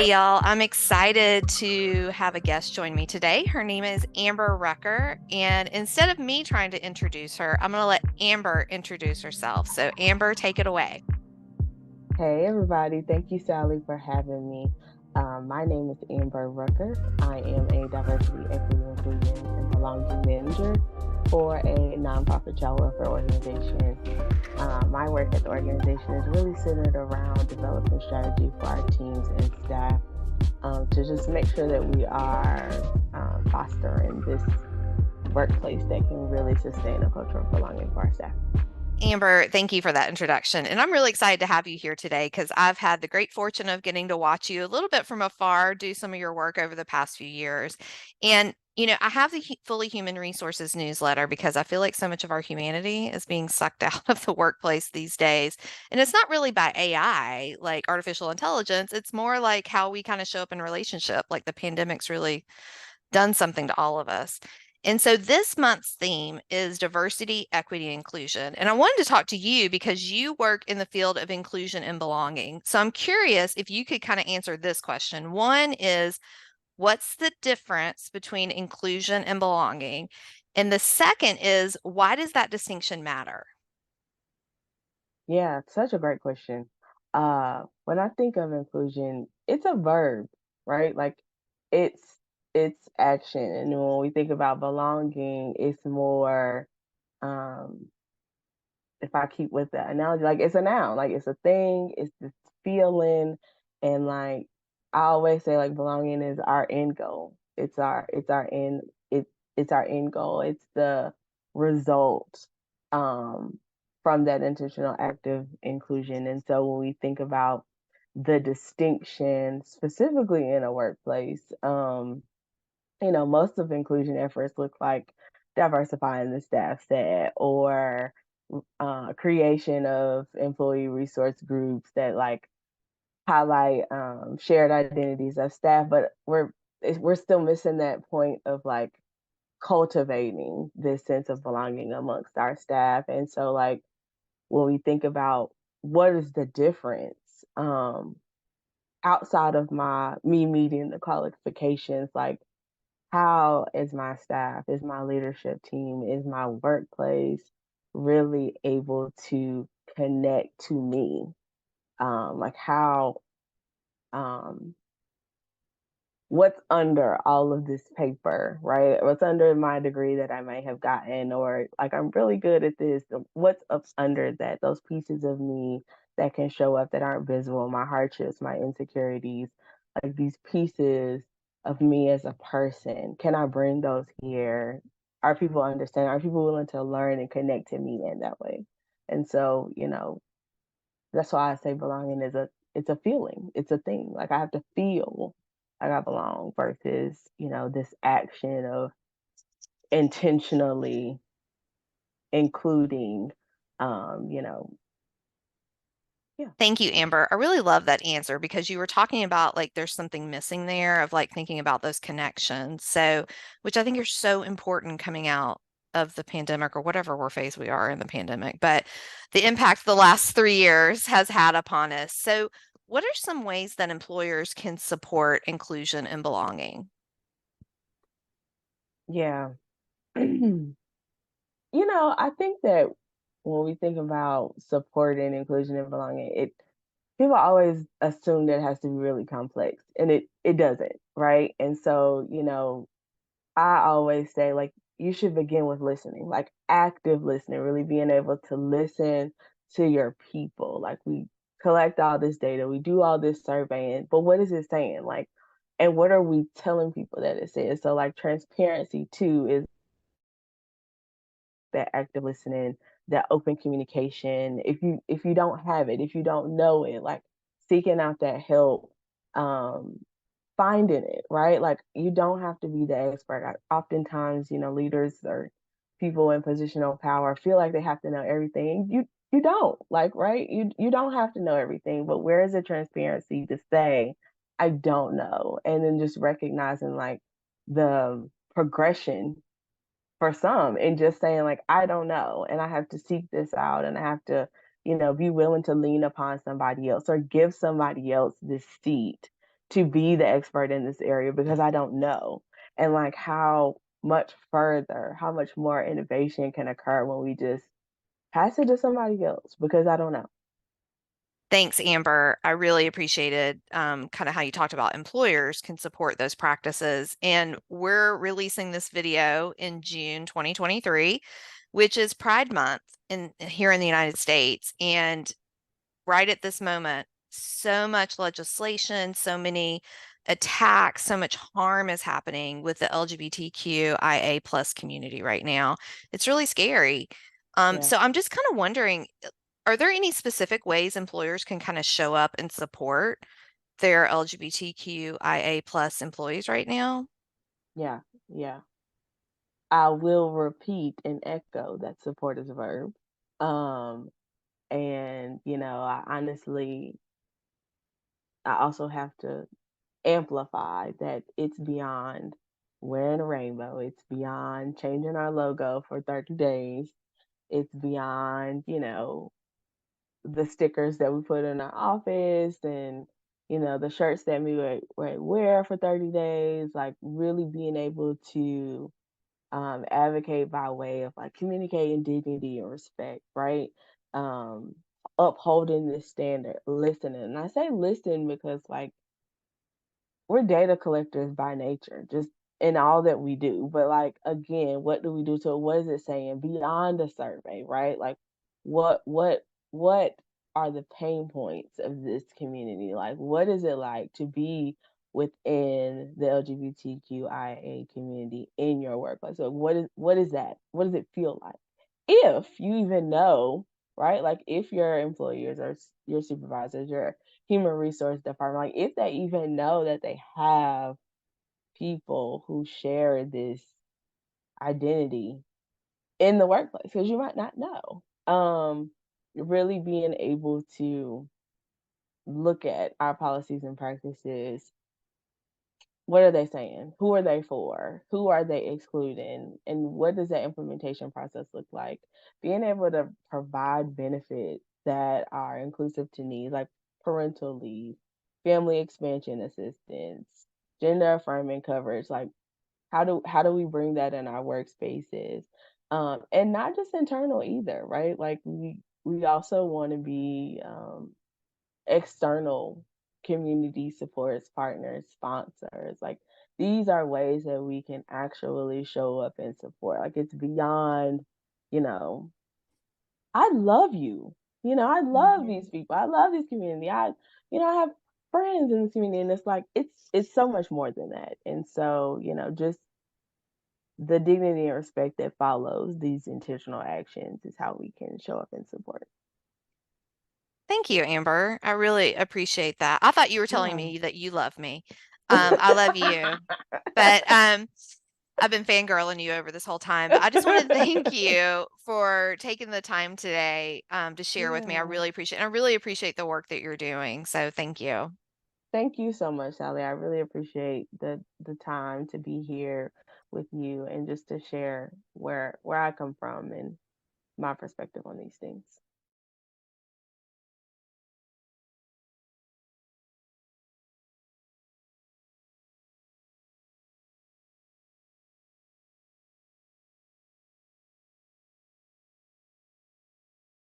Hey y'all, I'm excited to have a guest join me today. Her name is Amber Rucker, and instead of me trying to introduce her, I'm going to let Amber introduce herself. So, Amber, take it away. Hey everybody, thank you Sally for having me. My name is Amber Rucker. I am a diversity, equity, inclusion, and belonging manager for a nonprofit child welfare organization. My work at the organization is really centered around developing strategy for our teams and staff to just make sure that we are fostering this workplace that can really sustain a culture of belonging for our staff. Amber, thank you for that introduction. And I'm really excited to have you here today because I've had the great fortune of getting to watch you a little bit from afar do some of your work over the past few years. And, I have the Fully Human Resources newsletter because I feel like so much of our humanity is being sucked out of the workplace these days. And it's not really by AI, like artificial intelligence, it's more like how we kind of show up in relationship. Like the pandemic's really done something to all of us. And so this month's theme is diversity, equity, and inclusion. And I wanted to talk to you because you work in the field of inclusion and belonging. So I'm curious if you could kind of answer this question. One is, what's the difference between inclusion and belonging? And the second is, why does that distinction matter? Yeah, such a great question. When I think of inclusion, it's a verb, right? Like it's it's action. And when we think about belonging, it's more um if I keep with that analogy, like it's a noun, like it's a thing, it's this feeling, and like I always say like belonging is our end goal. It's our end goal. It's the result um from that intentional active inclusion. And so when we think about the distinction specifically in a workplace, most of inclusion efforts look like diversifying the staff set or creation of employee resource groups that like highlight shared identities of staff, but we're still missing that point of like cultivating this sense of belonging amongst our staff. And so like when we think about what is the difference outside of my me meeting the qualifications, like how is my staff, is my leadership team, is my workplace really able to connect to me? Like how um what's under all of this paper, right? What's under my degree that I might have gotten, or like I'm really good at this. What's up under that? Those pieces of me that can show up that aren't visible, my hardships, my insecurities, like these pieces of me as a person. Can I bring those here? Are people understanding? Are people willing to learn and connect to me in that way? And so, that's why I say belonging is a feeling. It's a thing. Like I have to feel like I belong versus, this action of intentionally including yeah. Thank you, Amber. I really love that answer because you were talking about like there's something missing there of like thinking about those connections. So, which I think are so important coming out of the pandemic or whatever phase we are in the pandemic, but the impact the last 3 years has had upon us. So, what are some ways that employers can support inclusion and belonging? Yeah. I think that when we think about supporting inclusion and belonging, it people always assume that it has to be really complex, and it doesn't, right? And so, I always say like you should begin with listening, like active listening, really being able to listen to your people. Like we collect all this data, we do all this surveying, but what is it saying? Like, and what are we telling people that it says? So like transparency too is that active listening, that open communication. If you don't have it, if you don't know it, like seeking out that help, um, finding it, right? Like you don't have to be the expert. Oftentimes, leaders or people in positional power feel like they have to know everything. You don't, like, right? You don't have to know everything, but where is the transparency to say, I don't know? And then just recognizing like the progression for some and just saying like I don't know and I have to seek this out and I have to be willing to lean upon somebody else or give somebody else this seat to be the expert in this area because I don't know. And like how much further, how much more innovation can occur when we just pass it to somebody else because I don't know. Thanks, Amber. I really appreciated kind of how you talked about employers can support those practices. And we're releasing this video in June 2023, which is Pride Month here in the United States. And right at this moment, so much legislation, so many attacks, so much harm is happening with the LGBTQIA plus community right now. It's really scary. Yeah. So I'm just kind of wondering, are there any specific ways employers can kind of show up and support their LGBTQIA plus employees right now? Yeah. Yeah. I will repeat and echo that support is a verb. Um, and I honestly, I also have to amplify that it's beyond wearing a rainbow. It's beyond changing our logo for 30 days. It's beyond, the stickers that we put in our office and, the shirts that we wear for 30 days. Like really being able to advocate by way of like communicating dignity and respect, right? Um, Upholding this standard, listening. And I say listen because like we're data collectors by nature, just in all that we do. But like again, what do we do to it? What is it saying beyond a survey, right? Like what are the pain points of this community? Like what is it like to be within the LGBTQIA community in your workplace? So what is that? What does it feel like? If you even know, right? Like if your employers or your supervisors, your human resource department, like if they even know that they have people who share this identity in the workplace, because you might not know. Really being able to look at our policies and practices. What are they saying? Who are they for? Who are they excluding? And what does that implementation process look like? Being able to provide benefits that are inclusive to needs, like parental leave, family expansion assistance, gender affirming coverage. Like how do we bring that in our workspaces? And not just internal either, right? Like we also want to be external community supports, partners, sponsors. Like these are ways that we can actually show up and support. Like it's beyond, you know, I love you. I love Mhm. these people. I love this community. I have friends in this community and it's like it's so much more than that. And so, just the dignity and respect that follows these intentional actions is how we can show up and support. Thank you, Amber. I really appreciate that. I thought you were telling Yeah. me that you love me. I love you, but I've been fangirling you over this whole time. But I just want to thank you for taking the time today to share with me. I Yeah. really appreciate, and I really appreciate the work that you're doing. So thank you. Thank you so much, Sally. I really appreciate the time to be here with you and just to share where I come from and my perspective on these things.